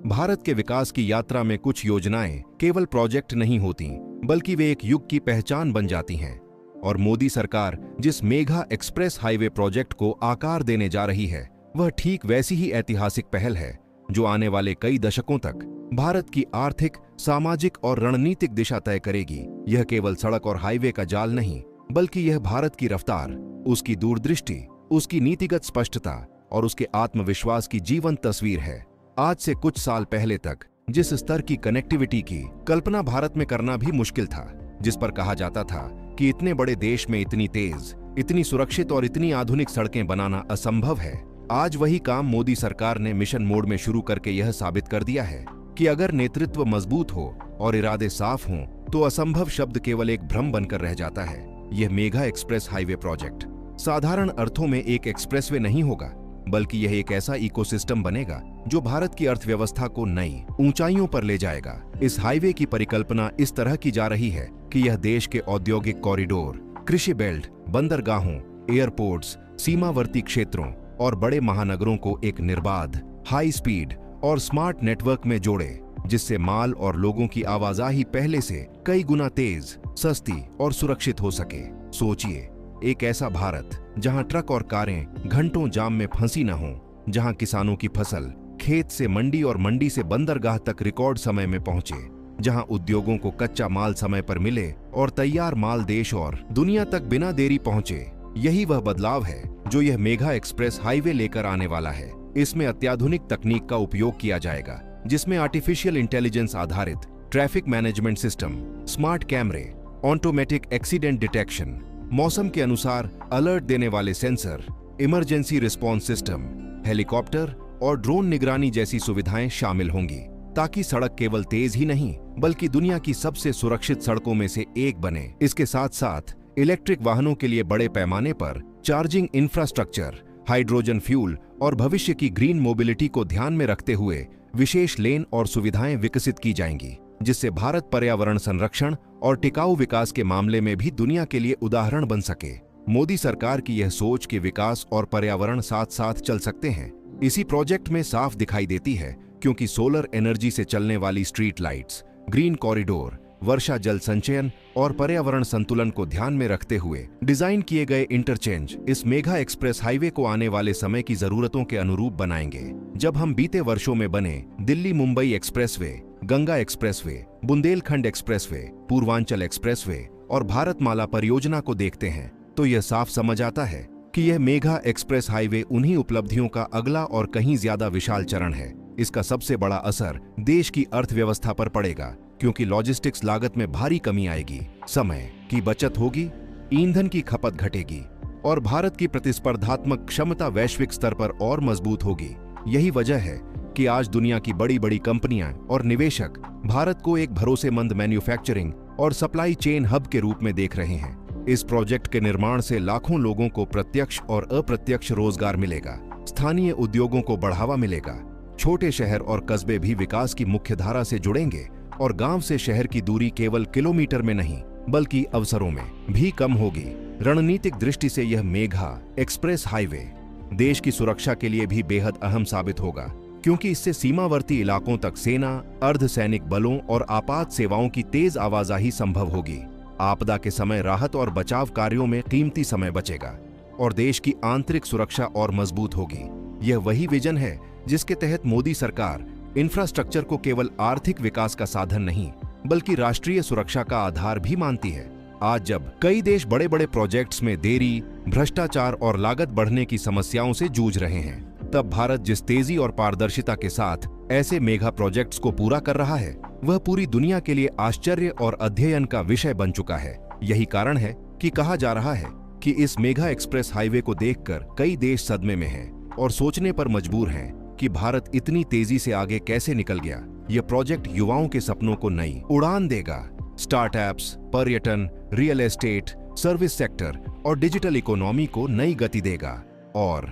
भारत के विकास की यात्रा में कुछ योजनाएं केवल प्रोजेक्ट नहीं होती, बल्कि वे एक युग की पहचान बन जाती हैं। और मोदी सरकार जिस मेघा एक्सप्रेस हाईवे प्रोजेक्ट को आकार देने जा रही है, वह ठीक वैसी ही ऐतिहासिक पहल है जो आने वाले कई दशकों तक भारत की आर्थिक, सामाजिक और रणनीतिक दिशा तय करेगी। यह केवल सड़क और हाईवे का जाल नहीं, बल्कि यह भारत की रफ्तार, उसकी दूरदृष्टि, उसकी नीतिगत स्पष्टता और उसके आत्मविश्वास की जीवंत तस्वीर है। आज से कुछ साल पहले तक जिस स्तर की कनेक्टिविटी की कल्पना भारत में करना भी मुश्किल था, जिस पर कहा जाता था कि इतने बड़े देश में इतनी तेज, इतनी सुरक्षित और इतनी आधुनिक सड़कें बनाना असंभव है, आज वही काम मोदी सरकार ने मिशन मोड में शुरू करके यह साबित कर दिया है कि अगर नेतृत्व मजबूत हो और इरादे साफ हों, तो असंभव शब्द केवल एक भ्रम बनकर रह जाता है। यह मेघा एक्सप्रेस हाईवे प्रोजेक्ट साधारण अर्थों में एक एक्सप्रेसवे नहीं होगा, बल्कि यह एक ऐसा इकोसिस्टम बनेगा जो भारत की अर्थव्यवस्था को नई ऊंचाइयों पर ले जाएगा। इस हाईवे की परिकल्पना इस तरह की जा रही है कि यह देश के औद्योगिक कॉरिडोर, कृषि बेल्ट, बंदरगाहों, एयरपोर्ट्स, सीमावर्ती क्षेत्रों और बड़े महानगरों को एक निर्बाध, हाई स्पीड और स्मार्ट नेटवर्क में जोड़े, जिससे माल और लोगों की आवाजाही पहले से कई गुना तेज, सस्ती और सुरक्षित हो सके। सोचिए, एक ऐसा भारत जहां ट्रक और कारें घंटों जाम में फंसी न हों, जहां किसानों की फसल खेत से मंडी और मंडी से बंदरगाह तक रिकॉर्ड समय में पहुंचे, जहां उद्योगों को कच्चा माल समय पर मिले और तैयार माल देश और दुनिया तक बिना देरी पहुंचे। यही वह बदलाव है जो यह मेघा एक्सप्रेस हाईवे लेकर आने वाला है। इसमें अत्याधुनिक तकनीक का उपयोग किया जाएगा, जिसमें आर्टिफिशियल इंटेलिजेंस आधारित ट्रैफिक मैनेजमेंट सिस्टम, स्मार्ट कैमरे, ऑटोमेटिक एक्सीडेंट डिटेक्शन, मौसम के अनुसार अलर्ट देने वाले sensor, emergency response system, helicopter और ड्रोन निगरानी जैसी सुविधाएं शामिल होंगी, ताकि सड़क केवल तेज ही नहीं, बल्कि दुनिया की सबसे सुरक्षित सड़कों में से एक बने। इसके साथ साथ इलेक्ट्रिक वाहनों के लिए बड़े पैमाने पर चार्जिंग इंफ्रास्ट्रक्चर, हाइड्रोजन फ्यूल और भविष्य की ग्रीन मोबिलिटी को ध्यान में रखते हुए विशेष लेन और सुविधाएं विकसित की जाएंगी, जिससे भारत पर्यावरण संरक्षण और टिकाऊ विकास के मामले में भी दुनिया के लिए उदाहरण बन सके। मोदी सरकार की यह सोच कि विकास और पर्यावरण साथ साथ चल सकते हैं, इसी प्रोजेक्ट में साफ दिखाई देती है, क्योंकि सोलर एनर्जी से चलने वाली स्ट्रीट लाइट्स, ग्रीन कॉरिडोर, वर्षा जल संचयन और पर्यावरण संतुलन को ध्यान में रखते हुए डिजाइन किए गए इंटरचेंज इस मेघा एक्सप्रेस हाईवे को आने वाले समय की जरूरतों के अनुरूप बनाएंगे। जब हम बीते वर्षों में बने Delhi Mumbai expressway, Ganga expressway, Bundelkhand expressway, Purvanchal expressway और भारतमाला परियोजना को देखते हैं, तो यह साफ समझ आता है कि यह मेघा एक्सप्रेस हाईवे उन्हीं उपलब्धियों का अगला और कहीं ज्यादा विशाल चरण है। इसका सबसे बड़ा असर देश की अर्थव्यवस्था पर पड़ेगा, क्योंकि लॉजिस्टिक्स लागत में भारी कमी आएगी, समय की बचत होगी, ईंधन की खपत घटेगी और भारत की प्रतिस्पर्धात्मक क्षमता वैश्विक स्तर पर और मजबूत होगी। यही वजह है कि आज दुनिया की बड़ी बड़ी कंपनियां और निवेशक भारत को एक भरोसेमंद मैन्युफैक्चरिंग और सप्लाई चेन हब के रूप में देख रहे हैं। इस प्रोजेक्ट के निर्माण से लाखों लोगों को प्रत्यक्ष और अप्रत्यक्ष रोजगार मिलेगा, स्थानीय उद्योगों को बढ़ावा मिलेगा, छोटे शहर और कस्बे भी विकास की मुख्यधारा से जुड़ेंगे और गांव से शहर की दूरी केवल किलोमीटर में नहीं, बल्कि अवसरों में भी कम होगी। रणनीतिक दृष्टि से यह मेघा एक्सप्रेस हाईवे देश की सुरक्षा के लिए भी बेहद अहम साबित होगा, क्योंकि इससे सीमावर्ती इलाकों तक सेना, अर्धसैनिक बलों और आपात सेवाओं की तेज आवाजाही संभव होगी। आपदा के समय राहत और बचाव कार्यों में कीमती समय बचेगा और देश की आंतरिक सुरक्षा और मजबूत होगी। यह वही विजन है जिसके तहत मोदी सरकार इंफ्रास्ट्रक्चर को केवल आर्थिक विकास का साधन नहीं, बल्कि राष्ट्रीय सुरक्षा का आधार भी मानती है। आज जब कई देश बड़े बड़े प्रोजेक्ट्स में देरी, भ्रष्टाचार और लागत बढ़ने की समस्याओं से जूझ रहे हैं, तब भारत जिस तेजी और पारदर्शिता के साथ ऐसे मेगा प्रोजेक्ट्स को पूरा कर रहा है, वह पूरी दुनिया के लिए आश्चर्य और अध्ययन का विषय बन चुका है। यही कारण है कि कहा जा रहा है कि इस मेघा एक्सप्रेस हाईवे को देखकर कई देश सदमे में हैं और सोचने पर मजबूर हैं कि भारत इतनी तेजी से आगे कैसे निकल गया। यह प्रोजेक्ट युवाओं के सपनों को नई उड़ान देगा। स्टार्टअप्स, पर्यटन, रियल एस्टेट, सर्विस सेक्टर और डिजिटल इकोनॉमी को नई गति देगा और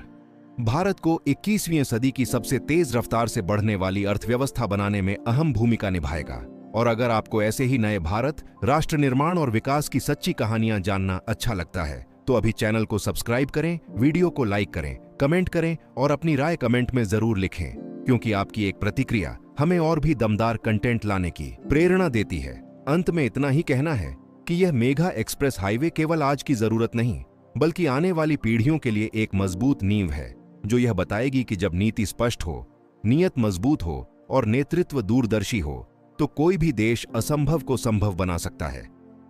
भारत को 21वीं सदी की सबसे तेज रफ्तार से बढ़ने वाली अर्थव्यवस्था बनाने में अहम भूमिका निभाएगा। और अगर आपको ऐसे ही नए भारत, राष्ट्र निर्माण और विकास की सच्ची कहानियां जानना अच्छा लगता है, तो अभी चैनल को सब्सक्राइब करें, वीडियो को लाइक करें, कमेंट करें और अपनी राय कमेंट में जरूर लिखें। क्योंकि आपकी एक प्रतिक्रिया हमें और भी दमदार कंटेंट लाने की प्रेरणा देती है। अंत में इतना ही कहना है कि यह मेघा एक्सप्रेस हाईवे केवल आज की जरूरत नहीं, बल्कि आने वाली पीढ़ियों के लिए एक मजबूत नींव है, जो यह बताएगी कि जब नीति स्पष्ट हो, नियत मजबूत हो और नेतृत्व दूरदर्शी हो, तो कोई भी देश असंभव को संभव बना सकता है।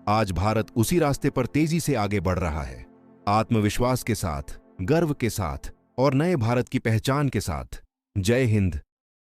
आज भारत उसी रास्ते पर तेजी से आगे बढ़ रहा है, आत्मविश्वास के साथ, गर्व के साथ और नए भारत की पहचान के साथ। जय हिंद,